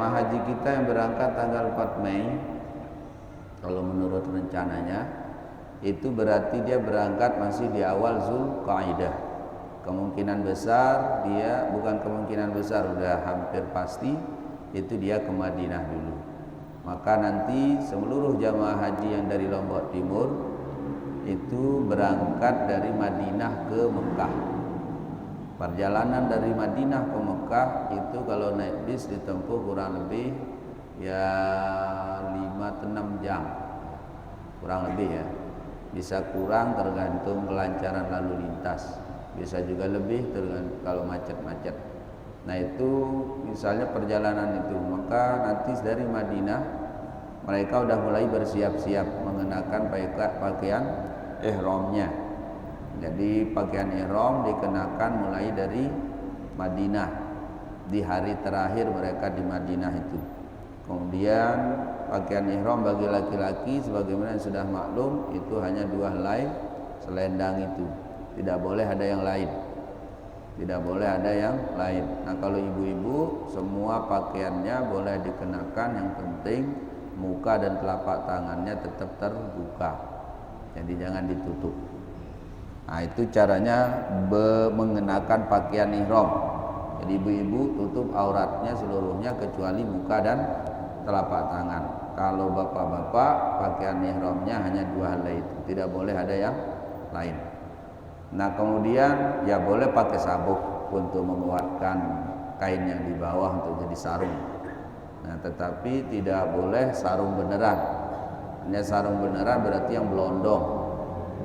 Haji kita yang berangkat tanggal 4 Mei, kalau menurut rencananya, itu berarti dia berangkat masih di awal Zulqa'dah. Kemungkinan besar dia, bukan kemungkinan besar, udah hampir pasti itu dia ke Madinah dulu. Maka nanti seluruh jamaah haji yang dari Lombok Timur itu berangkat dari Madinah ke Mekah. Perjalanan dari Madinah ke Mekah itu kalau naik bis ditempuh kurang lebih ya 5-6 jam, kurang lebih ya. Bisa kurang tergantung kelancaran lalu lintas, bisa juga lebih tergantung kalau macet-macet. Nah itu misalnya perjalanan itu, maka nanti dari Madinah mereka udah mulai bersiap-siap mengenakan pakaian ihramnya. Jadi pakaian ihram dikenakan mulai dari Madinah di hari terakhir mereka di Madinah itu. Kemudian pakaian ihram bagi laki-laki sebagaimana yang sudah maklum itu hanya 2 helai selendang itu. Tidak boleh ada yang lain. Tidak boleh ada yang lain. Nah, kalau ibu-ibu semua pakaiannya boleh dikenakan, yang penting muka dan telapak tangannya tetap terbuka. Jadi jangan ditutup. Nah itu caranya mengenakan pakaian ihram. Jadi ibu-ibu tutup auratnya seluruhnya kecuali muka dan telapak tangan. Kalau bapak-bapak pakaian ihramnya hanya 2 helai itu, tidak boleh ada yang lain. Nah kemudian ya boleh pakai sabuk untuk menguatkan kain yang di bawah untuk jadi sarung. Nah tetapi tidak boleh sarung beneran. Hanya sarung beneran berarti yang belondong,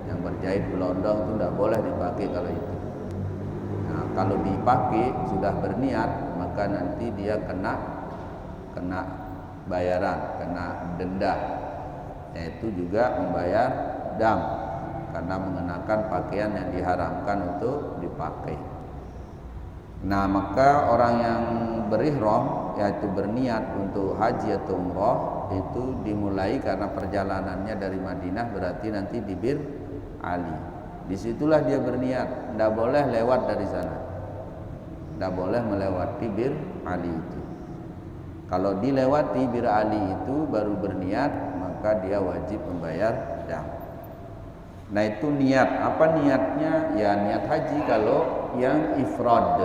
yang berjahit belondong itu tidak boleh dipakai kalau itu. Nah, kalau dipakai sudah berniat maka nanti dia kena bayaran, kena denda, yaitu juga membayar dam karena mengenakan pakaian yang diharamkan untuk dipakai. Nah maka orang yang berihram yaitu berniat untuk haji atau umroh itu dimulai karena perjalanannya dari Madinah berarti nanti di Bir Ali. Disitulah dia berniat, tidak boleh lewat dari sana, tidak boleh melewati Bir Ali itu. Kalau dilewati Bir Ali itu baru berniat, maka dia wajib membayar dam. Nah itu niat, apa niatnya? Ya niat haji kalau yang ifrad.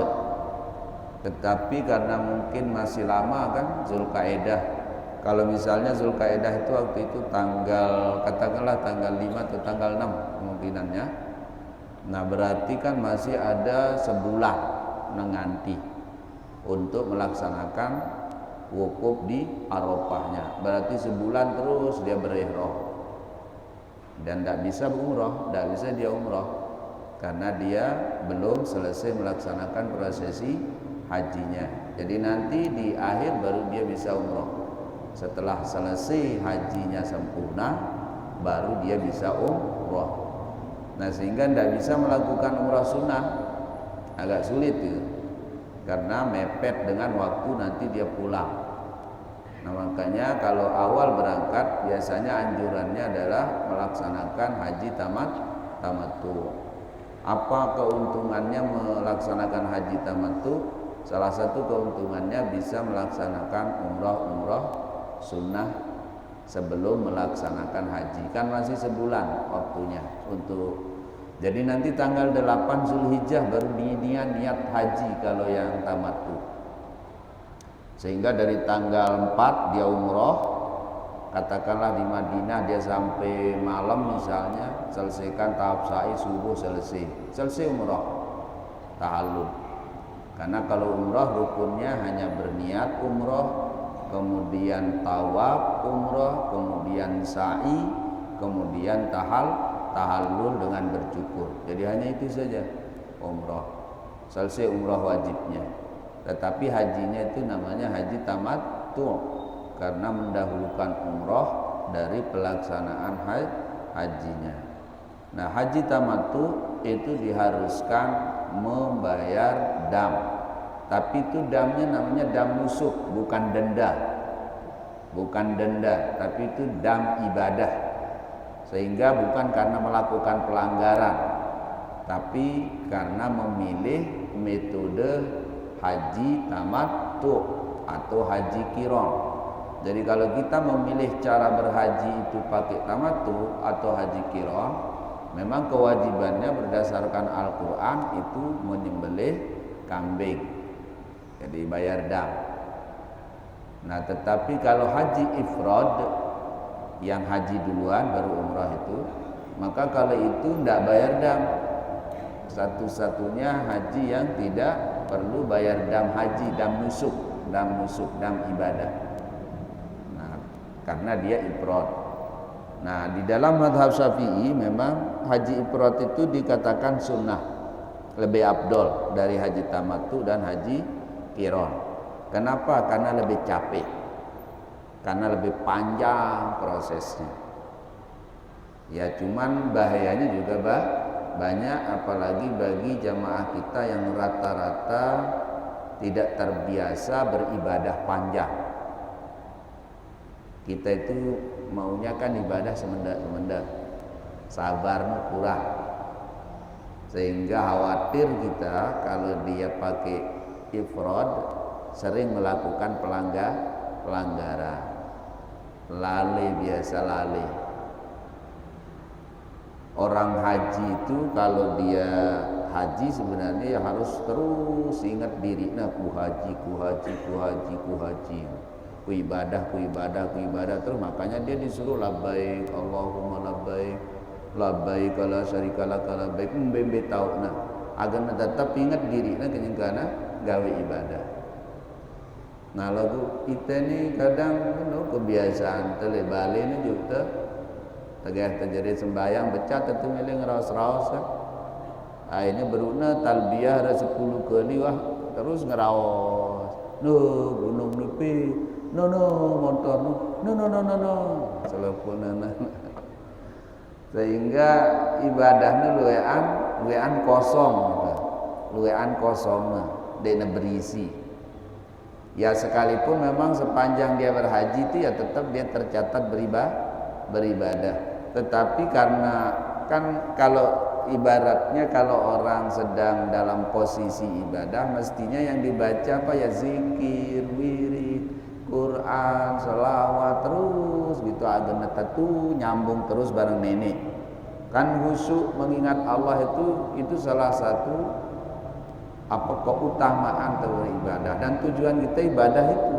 Tetapi karena mungkin masih lama kan Zulqa'dah. Kalau misalnya Zulqa'dah itu waktu itu tanggal, katakanlah tanggal 5 atau tanggal 6 kemungkinannya. Nah berarti kan masih ada sebulan menanti untuk melaksanakan wukuf di Arafahnya. Berarti sebulan terus dia berihram. Dan tidak bisa umroh, tidak bisa dia umroh karena dia belum selesai melaksanakan prosesi hajinya. Jadi nanti di akhir baru dia bisa umroh. Setelah selesai hajinya sempurna baru dia bisa umroh. Nah sehingga tidak bisa melakukan umrah sunnah, agak sulit itu karena mepet dengan waktu nanti dia pulang. Nah makanya kalau awal berangkat biasanya anjurannya adalah melaksanakan haji tamattu. Apa keuntungannya melaksanakan haji tamattu? Salah satu keuntungannya bisa melaksanakan umrah sunnah sebelum melaksanakan haji. Kan masih sebulan waktunya untuk. Jadi nanti tanggal 8 Zulhijjah baru niat haji kalau yang tamattu. Sehingga dari tanggal 4 dia umroh, katakanlah di Madinah dia sampai malam misalnya, selesaikan tahap sa'i subuh selesai umroh tahallul. Karena kalau umroh rukunnya hanya berniat umroh, kemudian tawaf umroh, kemudian sa'i, kemudian tahallul dengan bercukur. Jadi hanya itu saja umroh. Selesai umroh wajibnya. Tetapi hajinya itu namanya haji tamattu karena mendahulukan umroh dari pelaksanaan hajinya. Nah haji tamattu itu diharuskan membayar dam. Tapi itu damnya namanya dam nusuk, bukan denda. Bukan denda, tapi itu dam ibadah. Sehingga bukan karena melakukan pelanggaran, tapi karena memilih metode haji tamattu atau haji qiran. Jadi kalau kita memilih cara berhaji itu pakai tamattu atau haji qiran, memang kewajibannya berdasarkan Al-Quran itu menyembelih kambing, jadi bayar dam. Nah tetapi kalau haji ifrad, yang haji duluan baru umrah itu, maka kalau itu tidak bayar dam. Satu-satunya haji yang tidak perlu bayar dam haji, dam nusuk, dam ibadah. Nah, karena dia ifrad. Nah, di dalam mazhab Syafi'i memang haji ifrad itu dikatakan sunnah, lebih afdol dari haji tamattu dan haji qiran. Kenapa? Karena lebih capek. Karena lebih panjang prosesnya. Ya cuman bahayanya juga banyak, apalagi bagi jamaah kita yang rata-rata tidak terbiasa beribadah panjang. Kita itu maunya kan ibadah semendak-semendak, sabar kurang, sehingga khawatir kita kalau dia pakai ifrad sering melakukan pelanggaran, biasa lalai. Orang haji itu kalau dia haji sebenarnya ya harus terus ingat diri, nah ku haji, ku ibadah terus. Makanya dia disuruh labbaik Allahumma labbaik la syarika lak labbaik, mbembe tauna agar tetap ingat diri nah kenyangkana gawe ibadah. Nah lagu kita ni kadang kebiasaan telebale ni juga tegah terjadi sembahyang becah tentu milih ngeraos-raos kan. Akhirnya beruna talbiyah ada 10 kali wah terus ngeraos. No gunung nepi, no motor no. Selepunana. Sehingga ibadahnya luwean kosong. Luwean kosong dena berisi. Ya sekalipun memang sepanjang dia berhaji itu ya tetap dia tercatat beribadah. Tetapi karena kan kalau ibaratnya kalau orang sedang dalam posisi ibadah mestinya yang dibaca apa ya zikir, wirid, Quran, selawat terus gitu agar tuh nyambung terus bareng nenek. Kan khusyuk mengingat Allah itu salah satu apa keutamaan beribadah, dan tujuan kita ibadah itu.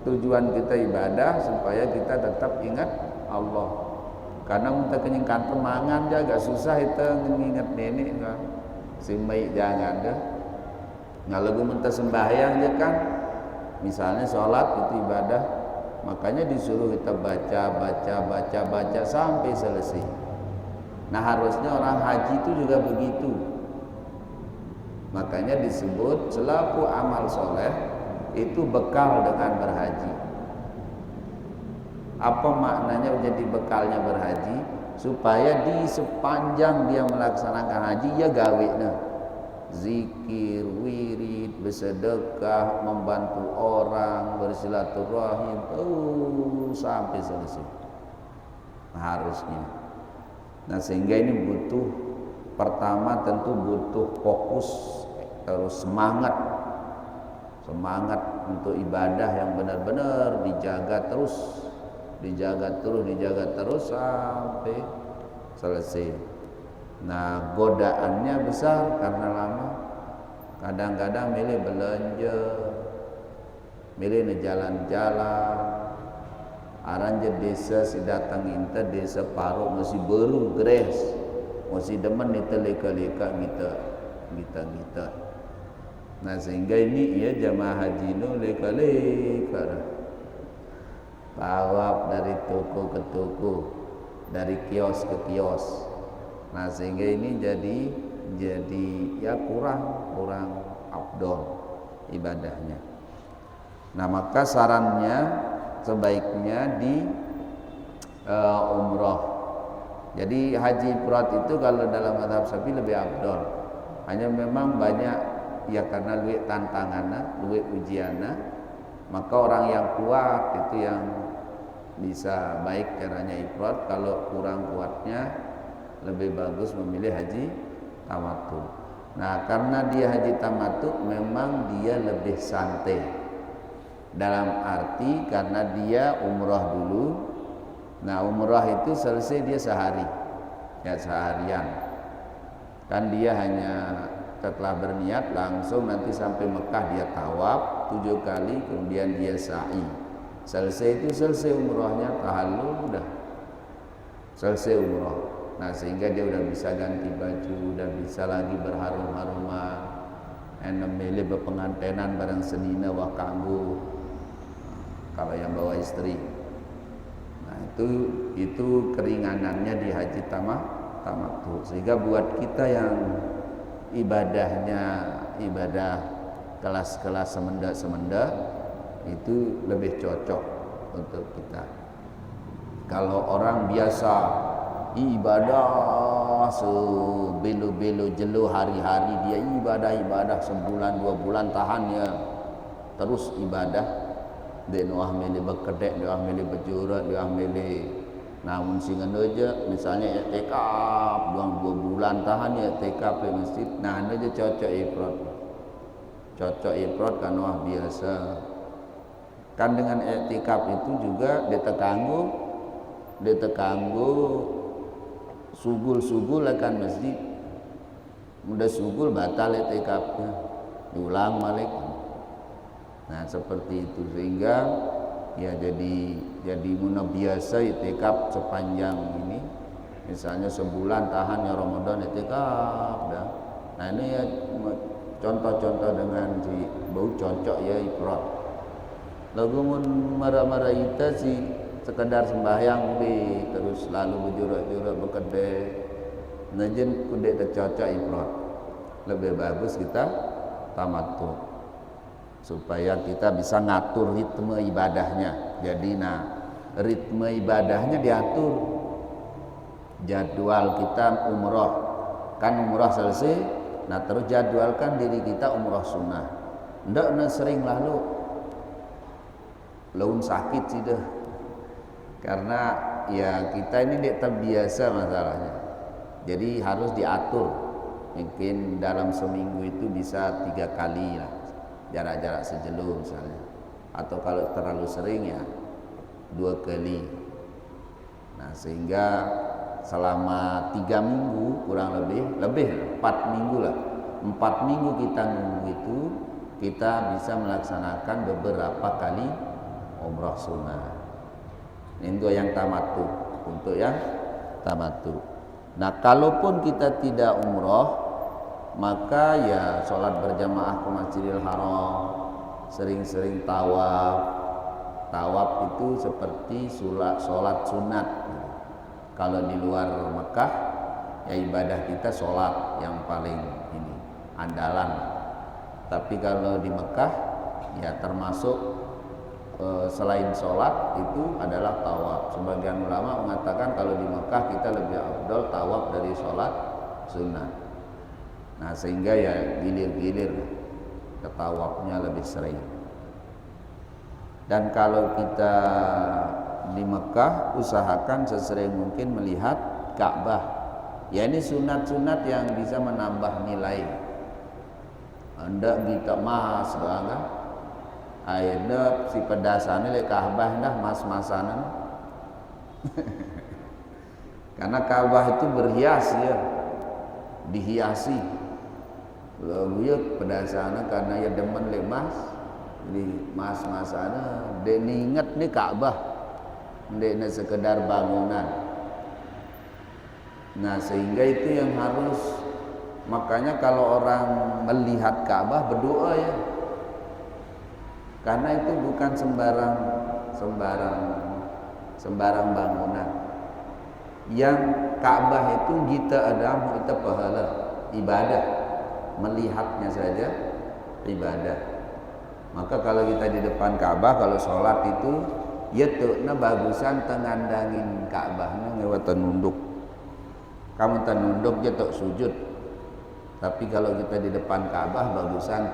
Tujuan kita ibadah supaya kita tetap ingat Allah. Karena kita kenyangkan pemangan agak susah kita mengingat nenek kan. Si mai jangan dah. Ngalagu minta sembahyang je kan. Misalnya sholat itu ibadah, makanya disuruh kita baca sampai selesai. Nah harusnya orang haji itu juga begitu. Makanya disebut selaku amal soleh itu bekal dengan berhaji. Apa maknanya menjadi bekalnya berhaji? Supaya di sepanjang dia melaksanakan haji ya gawe zikir, wirid, bersedekah, membantu orang, bersilaturahim sampai selesai. Harusnya. Nah sehingga ini butuh, pertama tentu butuh fokus, terus semangat untuk ibadah yang benar-benar dijaga terus sampai selesai. Nah godaannya besar karena lama. Kadang-kadang milih belanja, milih jalan-jalan. Aranja desa si datang inta desa Paro masih baru gres, masih demen kita leka-leka kita. Nah sehingga ini ya jamaah haji no leka-leka. Tawaf dari toko ke toko, dari kios ke kios. Nah sehingga ini jadi ya kurang afdol ibadahnya. Nah maka sarannya sebaiknya di umroh. Jadi haji ifrad itu kalau dalam mazhab Syafi'i lebih afdol. Hanya memang banyak ya karena luwih tantanganna, luwih ujianna, maka orang yang kuat itu yang bisa baik caranya ifrad. Kalau kurang kuatnya lebih bagus memilih haji tamattu. Nah karena dia haji tamattu memang dia lebih santai. Dalam arti karena dia umrah dulu. Nah umrah itu selesai dia sehari, ya seharian. Kan dia hanya setelah berniat langsung nanti sampai Mekah dia tawaf 7 kali, kemudian dia sa'i. Selesai itu selesai umrahnya, tahallul udah selesai umrah. Nah sehingga dia udah bisa ganti baju, udah bisa lagi berharum-haruman, milih berpengantenan bareng senina wah kanggo kalau yang bawa istri. Nah itu keringanannya di haji tamattu. Sehingga buat kita yang ibadahnya ibadah kelas-kelas semenda itu lebih cocok untuk kita. Kalau orang biasa ibadah sebelu-belu jelu hari-hari, dia ibadah sebulan 2 bulan tahan ya terus ibadah, dia nuah milih berkedek, dia milih berjurat, dia milih namun singan aja misalnya i'tikaf 2 bulan tahan ya i'tikaf di masjid. Nah ini aja cocok ifrat kan wah biasa kan. Dengan i'tikaf itu juga ditekanggu sugul akan masjid, mudah sugul batal i'tikafnya, diulang balik. Nah seperti itu, sehingga ya jadi muna biasa i'tikaf sepanjang ini, misalnya sebulan tahan ya Ramadan i'tikaf dah. Nah ini ya contoh-contoh dengan si bau cocok ya ifrat. Lagu mun marah-marah kita si sekedar sembahyang di terus lalu berjurak-jurak berkedai, najen kudek tercocok ifrat. Lebih bagus kita tamattu supaya kita bisa ngatur ritme ibadahnya. Jadi ritme ibadahnya diatur. Jadwal kita umrah, kan umrah selesai, nah terus jadwalkan diri kita umrah sunnah. Ndak sering lalu laun sakit sih dah. Karena ya kita ini tidak terbiasa masalahnya. Jadi harus diatur. Mungkin dalam seminggu itu bisa 3 kali lah, jarak-jarak sejelu misalnya. Atau kalau terlalu sering ya 2 kali. Nah sehingga selama 3 minggu kurang lebih 4 minggu lah. 4 minggu kita nunggu itu kita bisa melaksanakan beberapa kali umrah sunnah. Ini untuk yang tamattu. Nah kalaupun kita tidak umrah, maka ya sholat berjamaah ke Masjidil Haram, sering-sering tawaf itu seperti sholat sunat. Kalau di luar Mekah ya ibadah kita sholat yang paling ini andalan. Tapi kalau di Mekah ya termasuk selain sholat itu adalah tawaf. Sebagian ulama mengatakan kalau di Mekah kita lebih afdal tawaf dari sholat sunnah. Nah sehingga ya gilir-gilir ke tawafnya lebih sering. Dan kalau kita di Mekah usahakan sesering mungkin melihat Ka'bah. Ya ini sunat-sunat yang bisa menambah nilai. Anda kita mas bangga. Ayeuna si pedasane lek Ka'bah dah mas-masanan. Karena Ka'bah itu berhias ya. Dihiasi. Lalu ya pedasana karena ya demen lek mas. Jadi mas-masana dek inget nih Ka'bah. Dek sekedar bangunan. Nah, sehingga itu yang harus, makanya kalau orang melihat Ka'bah berdoa ya. Karena itu bukan sembarang bangunan. Yang Ka'bah itu kita ada kita pahala ibadah, melihatnya saja ibadah. Maka kalau kita di depan Ka'bah kalau sholat itu ya tuh bagusan tengandangin Ka'bahnya ngewat nunduk. Kamu tenunduk je tok sujud. Tapi kalau kita di depan Ka'bah bagusan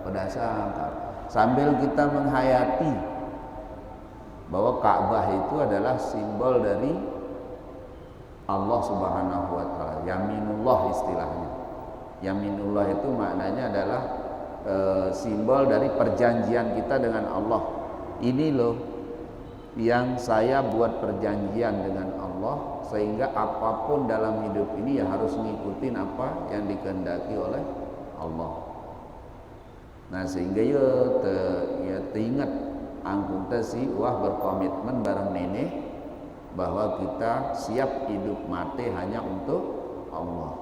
pedasang Ka'bah. Sambil kita menghayati bahwa Ka'bah itu adalah simbol dari Allah Subhanahu wa taala. Yaminullah istilahnya. Yaminullah itu maknanya adalah simbol dari perjanjian kita dengan Allah. Ini loh yang saya buat perjanjian dengan Allah, sehingga apapun dalam hidup ini ya harus ngikutin apa yang dikehendaki oleh Allah. Nah sehingga ya teringat angkung si wah berkomitmen bareng nenek bahwa kita siap hidup mati hanya untuk Allah.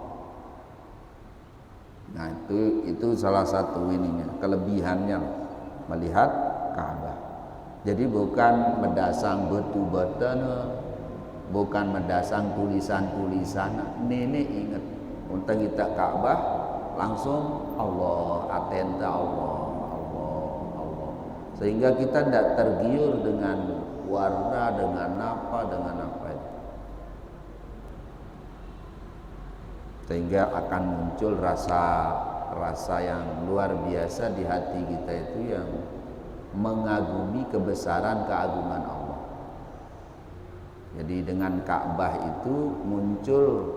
Nah itu salah satu ininya, kelebihannya melihat Ka'bah. Jadi bukan mendasang batu-batu, bukan mendasang tulisan-tulisan. Nenek ingat, untuk kita Ka'bah langsung Allah, atenta Allah, Allah. Sehingga kita tidak tergiur dengan warna, dengan apa. Sehingga akan muncul rasa yang luar biasa di hati kita itu yang mengagumi kebesaran keagungan Allah. Jadi dengan Ka'bah itu muncul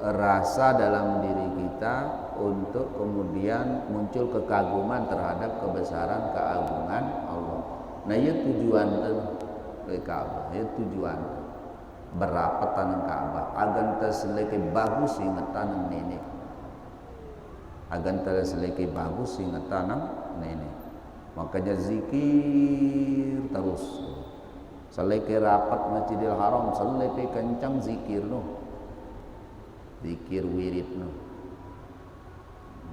rasa dalam diri kita untuk kemudian muncul kekaguman terhadap kebesaran keagungan Allah. Nah ya tujuan Ka'bah, ya tujuan berapa tanah Ka'bah agan terseleke bagus ingatan nenek, agan terseleke bagus ingatan nenek. Makanya zikir terus, seleke rapat Masjidil Haram, seleke kencang zikir no, zikir wirid no.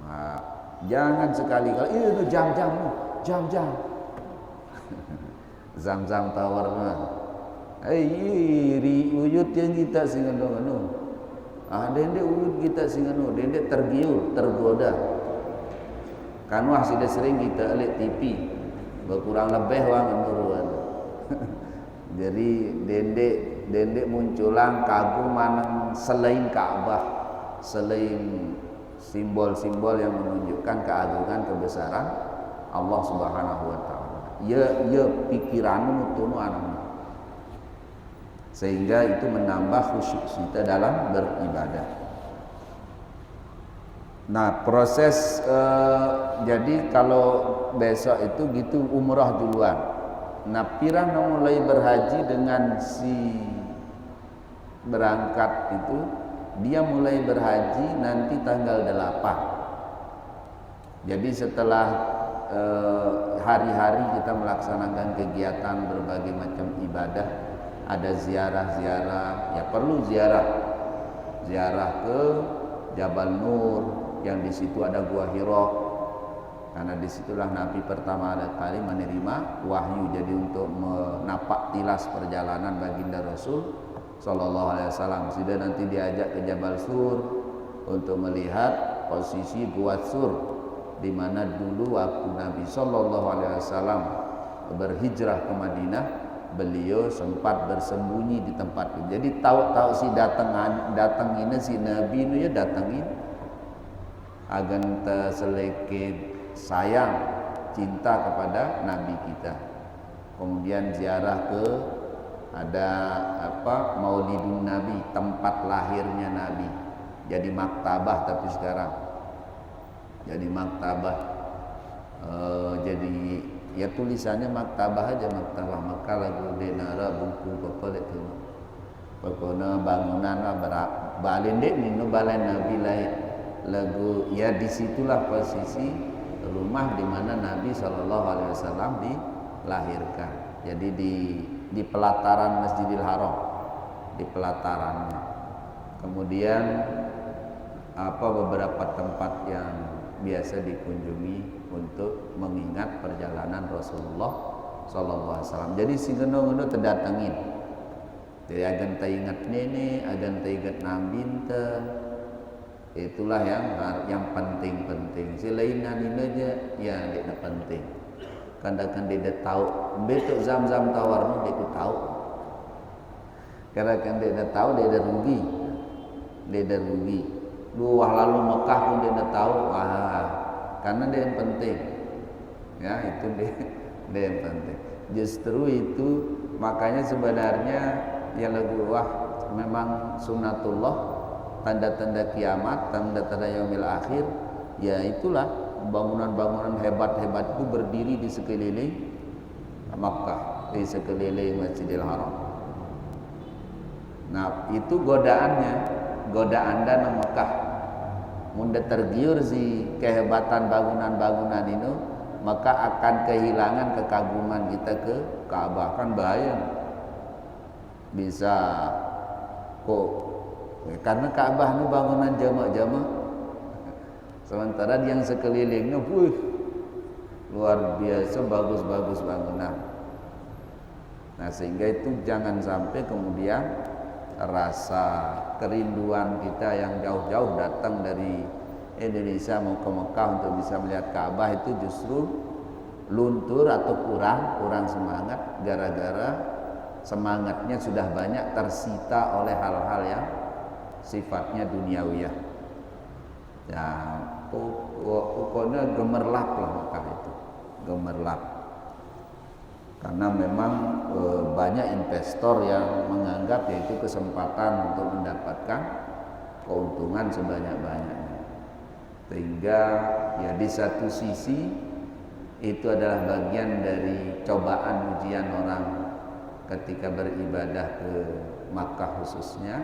Nah, jangan sekali-kali itu jam-jam no, jam-jam. Zam-zam tawar no. Uyut yang kita singano. Dendek uyut kita singano, dendek tergiur, tergoda. Kan wah sudah sering kita lihat TV, berkurang lebih wang menuruan. Jadi dendek munculan kaguman selain Ka'bah, selain simbol-simbol yang menunjukkan keagungan kebesaran Allah Subhanahu wa taala. Ya pikiranmu tunu anakmu. Sehingga itu menambah khusyuk kita dalam beribadah. Nah proses jadi kalau besok itu gitu umrah duluan. Nah pirang mulai berhaji dengan si berangkat itu, dia mulai berhaji nanti tanggal 8. Jadi setelah hari-hari kita melaksanakan kegiatan berbagai macam ibadah, ada ziarah-ziarah, ya perlu ziarah ke Jabal Nur, yang di situ ada Gua Hira, karena disitulah Nabi pertama kali menerima wahyu. Jadi untuk menapak tilas perjalanan baginda Rasul Sallallahu Alaihi Wasallam, sudah nanti diajak ke Jabal Sur untuk melihat posisi Gua Sur, di mana dulu waktu Nabi Sallallahu Alaihi Wasallam berhijrah ke Madinah, beliau sempat bersembunyi di tempat itu. Jadi tahu si datang ini si Nabi itu ya datangin agan terselekit sayang cinta kepada Nabi kita. Kemudian ziarah ke ada Maulidun Nabi, tempat lahirnya Nabi. Jadi maktabah, tapi sekarang jadi maktabah. Jadi ya tulisannya maktabah aja, maktabah Mekah lagu denara buku apa itu. Pokoknya bangunan balen dek nino balen Nabi lain lagu, ya disitulah posisi rumah di mana Nabi Shallallahu Alaihi Wasallam dilahirkan. Jadi di pelataran Masjidil Haram, di pelatarannya. Kemudian beberapa tempat yang biasa dikunjungi untuk mengingat perjalanan Rasulullah Shallallahu Alaihi Wasallam. Jadi si geno terdatangin. Jadi agan ingat nenek, agan ingat Nabi ente. Itulah yang penting-penting. Selain ini aja ya tidak penting. Kadang-kadang dia tahu betul zam-zam tawarmu dia tahu. Karena kan dia tahu dia rugi. Dia rugi. Luah lalu Mekah pun dia tahu, karena dia yang penting. Ya, itu dia yang penting. Justru itu makanya sebenarnya yang lagu memang sunnatullah, tanda-tanda kiamat, tanda-tanda yaumil akhir, ya itulah bangunan-bangunan hebat-hebat itu berdiri di sekeliling Makkah, di sekeliling Masjidil Haram. Nah, itu godaannya, godaan dana Makkah. Munda tergiur si kehebatan bangunan-bangunan itu, maka akan kehilangan kekaguman kita ke Ka'bah. Kan bahaya. Bisa kok karena Ka'bah itu bangunan jamak-jamak. Sementara yang sekelilingnya, luar biasa bagus-bagus bangunan. Nah, sehingga itu jangan sampai kemudian rasa kerinduan kita yang jauh-jauh datang dari Indonesia mau ke Mekah untuk bisa melihat Ka'bah itu justru luntur atau kurang semangat gara-gara semangatnya sudah banyak tersita oleh hal-hal yang sifatnya duniawiyah. Ya, pokoknya gemerlap lah Mekah itu, gemerlap. Karena memang banyak investor yang menganggap yaitu kesempatan untuk mendapatkan keuntungan sebanyak-banyaknya. Sehingga ya di satu sisi itu adalah bagian dari cobaan ujian orang ketika beribadah ke Makkah khususnya.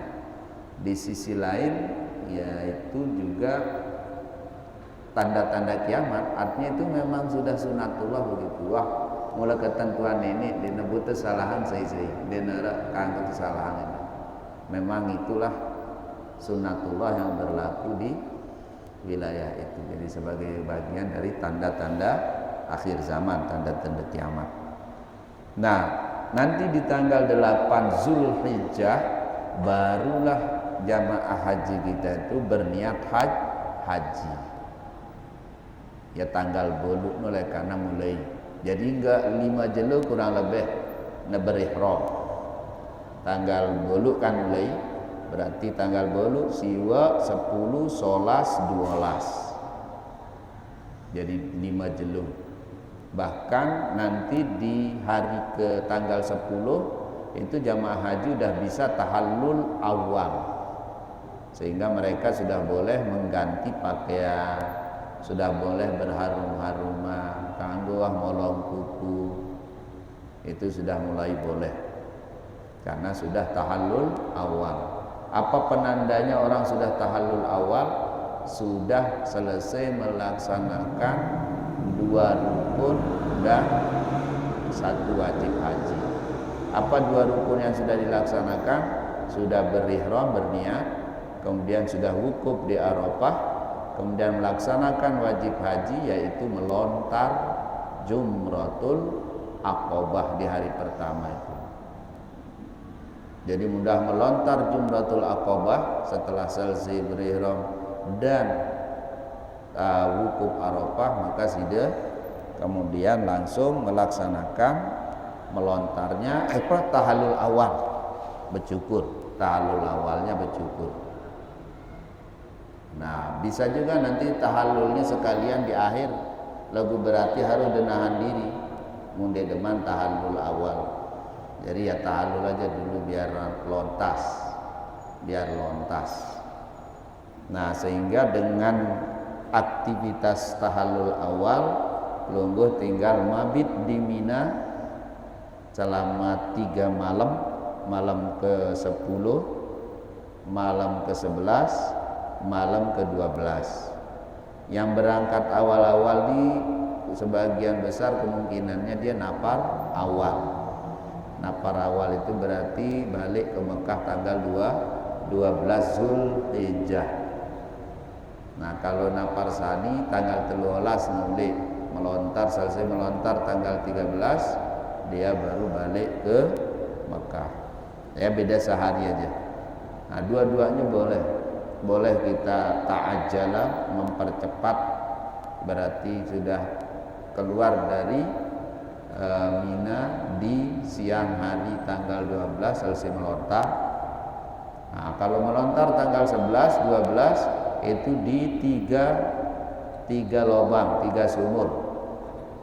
Di sisi lain yaitu juga tanda-tanda kiamat. Artinya itu memang sudah sunatullah begitu. Wah, mulai ketentuan ini dinebut kesalahan saya dinera kanggo kesalahan ini. Memang itulah sunatullah yang berlaku di wilayah itu. Jadi sebagai bagian dari tanda-tanda akhir zaman, tanda-tanda kiamat. Nah, nanti di tanggal 8 Zulhijjah barulah jamaah haji kita itu berniat haji. Ya tanggal bolu mulai karena mulai. Jadi enggak 5 jelo kurang lebih berihram. Tanggal bolu kan mulai, berarti tanggal bolu siwa 10 solas 12. Jadi 5 jelo. Bahkan nanti di hari ke tanggal 10 itu jamaah haji udah bisa tahallul awal. Sehingga mereka sudah boleh mengganti pakaian, sudah boleh berharum-haruman, kanggo molong kuku. Itu sudah mulai boleh. Karena sudah tahallul awal. Apa penandanya orang sudah tahallul awal? Sudah selesai melaksanakan 2 rukun dan 1 wajib haji. Apa 2 rukun yang sudah dilaksanakan? Sudah berihram, berniat, kemudian sudah wukuf di Arafah, kemudian melaksanakan wajib haji yaitu melontar Jumratul Aqabah di hari pertama itu. Jadi mudah melontar Jumratul Aqabah setelah selesai berihram dan wukuf Arafah, maka sudah kemudian langsung melaksanakan melontarnya tahallul awal, bercukur. Tahallul awalnya bercukur. Nah, bisa juga nanti tahallulnya sekalian di akhir, lagu berarti harus denahan diri munde deman tahallul awal. Jadi ya tahallul aja dulu biar lontas. Nah, sehingga dengan aktivitas tahallul awal lungguh tinggal mabit di Mina selama 3 malam, malam ke-10, malam ke-11, malam ke-12. Yang berangkat awal-awal di sebagian besar kemungkinannya dia napar awal. Napar awal itu berarti balik ke Mekah tanggal 12 Zulhijjah. Nah, kalau napar sani tanggal 13 mulai melontar, selesai melontar tanggal 13 dia baru balik ke Mekah. Ya beda sehari aja. Nah, dua-duanya boleh kita ta'ajjala, mempercepat, berarti sudah keluar dari Mina di siang hari tanggal 12 selesai melontar. Nah, kalau melontar tanggal 11, 12 itu di tiga lubang, 3 sumur,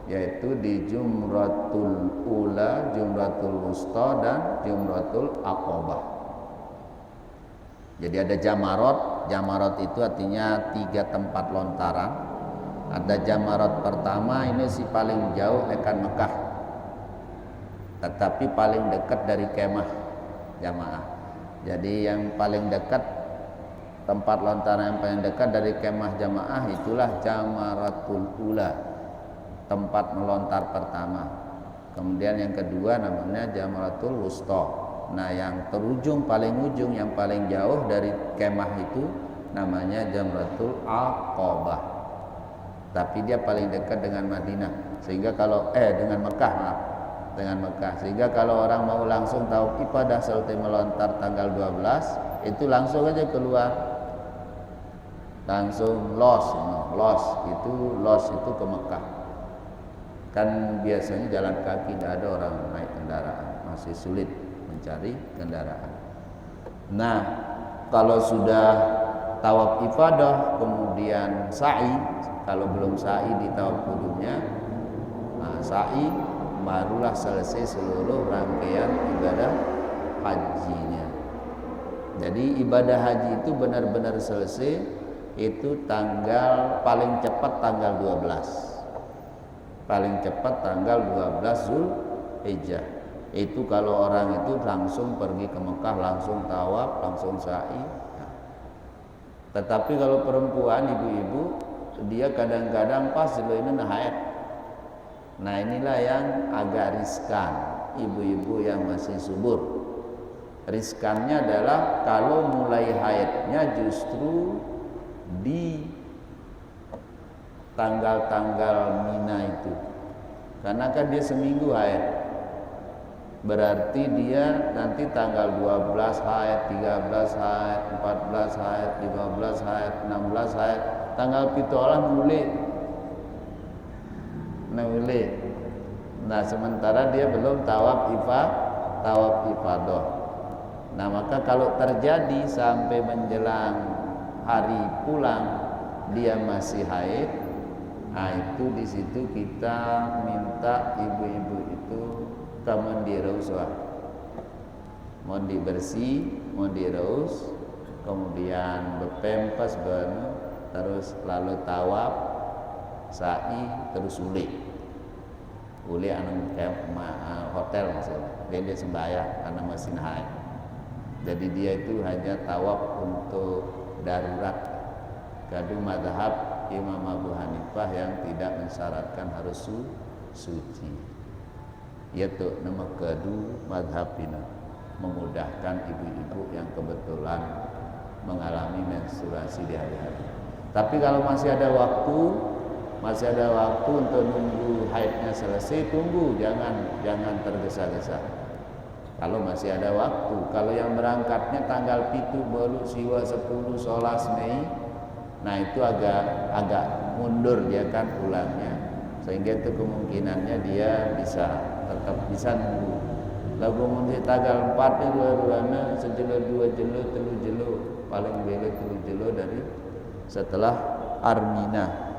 yaitu di Jumratul Ula, Jumratul Wusta, dan Jumratul Aqabah. Jadi ada Jamarot. Jamarot itu artinya 3 tempat lontaran. Ada jamarat pertama, ini si paling jauh akan Mekah, tetapi paling dekat dari kemah jamaah. Jadi yang paling dekat, tempat lontaran yang paling dekat dari kemah jamaah itulah jamaratul ula, tempat melontar pertama. Kemudian yang kedua namanya jamaratul wusta. Nah yang terujung, paling ujung, yang paling jauh dari kemah itu namanya jamratul aqabah. Tapi dia paling dekat dengan Madinah, sehingga kalau dengan Mekah, maaf, dengan Mekah. Sehingga kalau orang mau langsung tahu ibadah selesai melontar tanggal 12, itu langsung aja keluar, langsung los itu ke Mekah. Kan biasanya jalan kaki, tidak ada orang naik kendaraan, masih sulit mencari kendaraan. Nah, kalau sudah tawaf ifadah kemudian sa'i, kalau belum sa'i di tawaf qudumnya, nah, sa'i barulah selesai seluruh rangkaian ibadah hajinya. Jadi ibadah haji itu benar-benar selesai itu tanggal paling cepat tanggal 12. Paling cepat tanggal 12 Zulhijjah. Itu kalau orang itu langsung pergi ke Mekah, langsung tawaf, langsung sa'i. Tetapi kalau perempuan, ibu-ibu, dia kadang-kadang pas ini haid. Nah inilah yang agak riskan, ibu-ibu yang masih subur. Riskannya adalah kalau mulai haidnya justru di tanggal-tanggal Mina itu, karena kan dia seminggu haid, berarti dia nanti tanggal 12 haid, 13 haid, 14 haid, 15 haid, 16 haid, tanggal 7 mulai. Nah sementara dia belum tawaf ifadah. Nah maka kalau terjadi sampai menjelang hari pulang dia masih haid, nah itu di situ kita minta ibu-ibu itu ke mandi rauswa, mandi bersih, mandi raus, kemudian berpempas terus lalu tawaf, sa'i, terus uli anu hotel maksudnya. Dia sembahyang karena masih haid. Jadi dia itu hanya tawaf untuk darurat. Kadu mazhab Imam Abu Hanifah yang tidak mensyaratkan harus suci. Yaitu nama kedua mazhabina, memudahkan ibu-ibu yang kebetulan mengalami menstruasi di hari-hari. Tapi kalau masih ada waktu untuk nunggu haidnya selesai, tunggu, jangan tergesa-gesa. Kalau masih ada waktu, kalau yang berangkatnya tanggal 7 baru siwa 10 solas Mei, nah itu agak mundur dia kan pulangnya, sehingga itu kemungkinannya dia tetap bisa nunggu. Lagu mundi tanggal 4 dua-duanya sejelo 2 jelo 3 jelo, paling bele 3 jelo dari setelah Armina.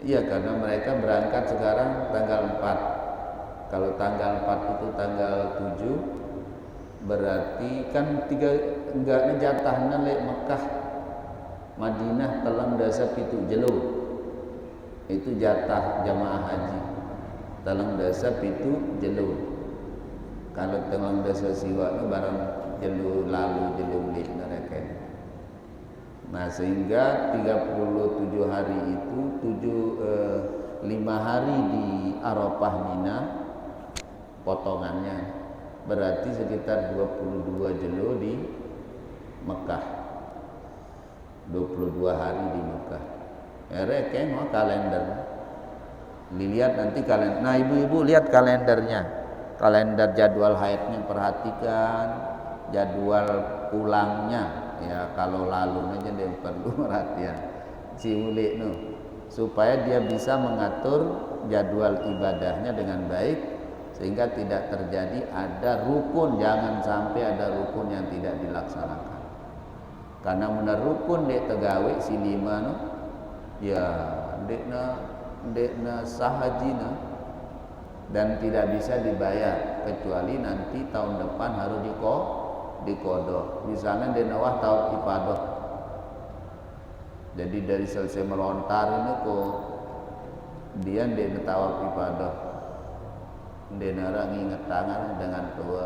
Iya, karena mereka berangkat sekarang tanggal 4. Kalau tanggal 4 itu tanggal 7, berarti kan enggaknya jatahnya lek Mekah Madinah telang dasa pitu jelo. Itu jatah jamaah haji. Telang dasa pitu jelo. Kalau telang dasa siwa barang jelo lalu jelo lek mereka. Nah sehingga 37 hari itu 5 hari di Arafah Mina potongannya, berarti sekitar 22 jelo di Mekah, 22 hari di Mekah. Reken kalender, dilihat nanti kalender. Nah ibu-ibu lihat kalendernya, kalender jadwal haidnya, perhatikan jadwal pulangnya. Ya kalau lalu aja dia perlu perhatian si uli supaya dia bisa mengatur jadwal ibadahnya dengan baik, sehingga tidak terjadi ada rukun, jangan sampai ada rukun yang tidak dilaksanakan. Karena menurut rukun dek tegawe si 5 ya dekna sahajina dan tidak bisa dibayar kecuali nanti tahun depan harus dikodok. Misalnya di nawah tawaf ifadah, Jadi dari selesai melontar ini kok dia ndek tawaf ibadah, ndek nara nginget tangan dengan tua,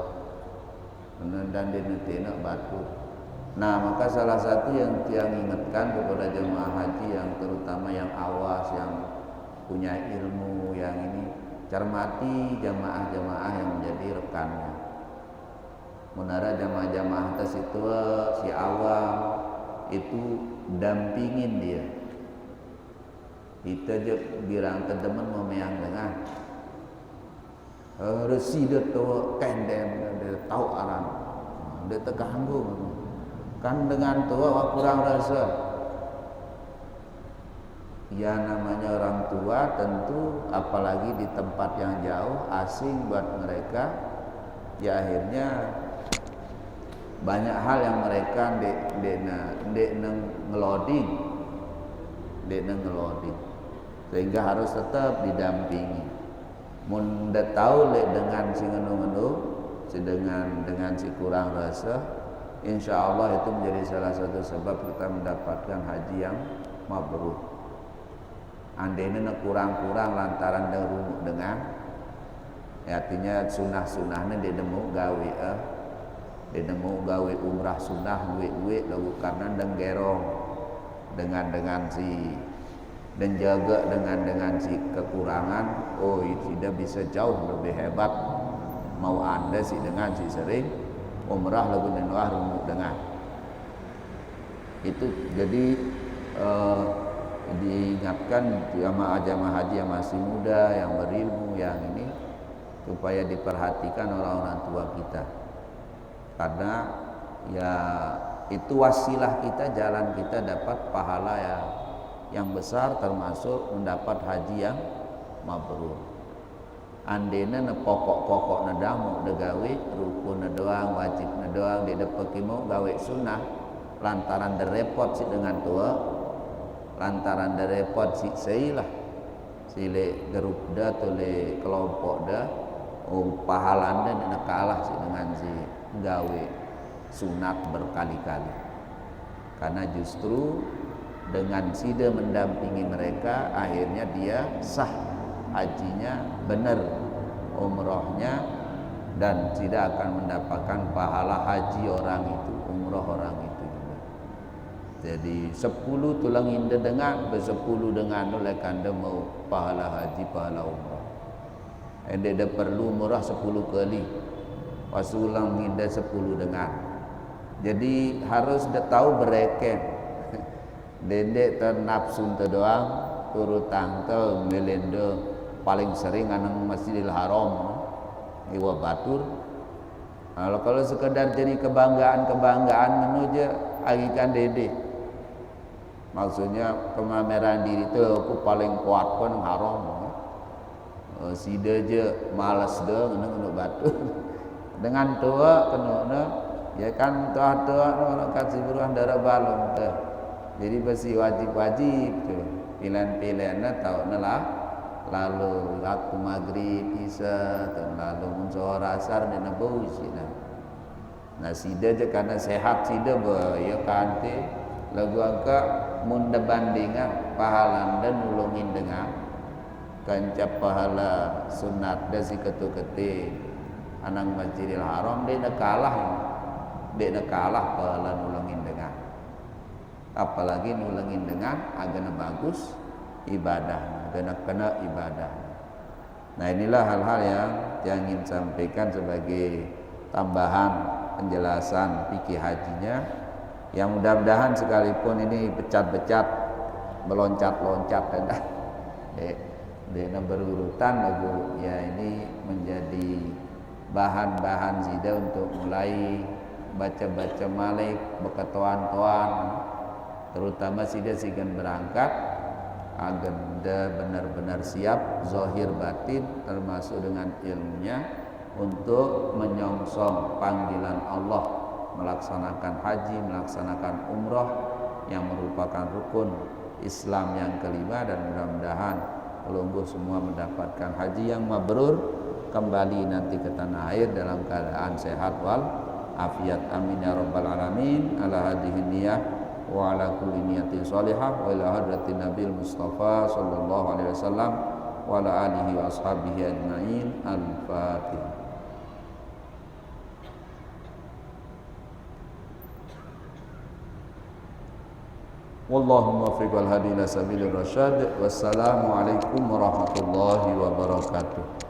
dan dia netenak batu. Nah, maka salah satu yang ingatkan kepada jemaah haji yang terutama yang awas, yang punya ilmu, yang ini cermati jamaah-jamaah yang menjadi rekannya. Menara jamaah-jamaah atas itu si awam itu dampingin dia. Kita je birang teman memeang dengan resi dia tahu kendem, dia tahu aran, dia terganggu kan dengan tua kurang rasa. Ya namanya orang tua tentu apalagi di tempat yang jauh asing buat mereka, ya akhirnya banyak hal yang mereka dek ngeloding, sehingga harus tetap didampingi. Mun ndak tahu lek dengan si ngenu-ngenu, dengan si kurang rasa, insya Allah itu menjadi salah satu sebab kita mendapatkan haji yang mabrur. Andainya kurang-kurang lantaran dengan, ya artinya sunah-sunahnya dia nemu gawe dia nemu gawe umrah sunnah duit lalu karena gerong dengan si dan jaga dengan si kekurangan, oh tidak bisa jauh lebih hebat mau anda sih dengan si sering umrah lagu nenwah rumuk dengan itu. Jadi diingatkan jamaah haji yang masih muda, yang berilmu, yang ini supaya diperhatikan orang-orang tua kita. Karena ya itu wasilah kita, jalan kita dapat pahala yang besar, termasuk mendapat haji yang mabrur. Andena ne pokok-pokok nadamu degawe rukun doang, wajib doang di depekimo gawe sunnah lantaran derepot si dengan tua, lantaran derepot si seilah sile gerup dah tole kelompok dah, oh pahalanda nak kalah si dengan si gawe sunat berkali-kali. Karena justru dengan sida mendampingi mereka, akhirnya dia sah hajinya, benar umrohnya, dan tidak akan mendapatkan pahala haji orang itu, umroh orang itu juga. Jadi 10 tulang indah dengan, 10 dengan oleh kanda mau pahala haji, pahala umroh. Anda dah perlu umroh 10 kali, wasulang indah 10 dengan. Jadi harus dah tahu bereken. Dendek ternapsun doang, turut tangkel melendo paling sering anang Masjidil Haram, iwa batur. Kalau sekedar jadi kebanggaan menuju agikan dede. Maksudnya pemameran diri itu aku paling kuat pun haram. Sida je malas dah ngeneng batur. Dengan tua kena ya kan tua kalau kasih beruang darah balon teh. Jadi besi wajib tu. Pilihan-pilihannya tahu nalah. Lalu waktu maghrib isya, lalu munzohor asar dan nebau sida. Nah sida je karena sehat sida ya kante. Lagu angka munda bandingan pahala dan nulungin dengan kancap pahala sunat dan si ketu-keti anang Masjidil Haram dia nak kalah pahala nulungin dengan. Apalagi nulungin dengan agak bagus ibadah, kena ibadah. Nah inilah hal-hal yang ingin sampaikan sebagai tambahan penjelasan fikih hajinya, yang mudah-mudahan sekalipun ini becat-becat meloncat-loncat dan berurutan lagu ya, ini menjadi bahan-bahan sida untuk mulai baca-baca malik beketoan-toan, terutama sida sigan berangkat agar benar-benar siap zahir batin termasuk dengan ilmunya untuk menyongsong panggilan Allah melaksanakan haji, melaksanakan umrah yang merupakan rukun Islam yang kelima, dan mudah-mudahan pelungguh semua mendapatkan haji yang mabrur, kembali nanti ke tanah air dalam keadaan sehat wal afiat. Amin ya rabbal alamin. Ala hadhihi niyah wa ala kulli niyatin salihah wa ila hadratin Nabil Mustafa sallallahu alaihi wasallam wa ala alihi wa ashabihi ajma'in. Al-Fatihah. Wallahu muwaffiq wal hadi ila sabilir rasyad. Wassalamu alaikum warahmatullahi wabarakatuh.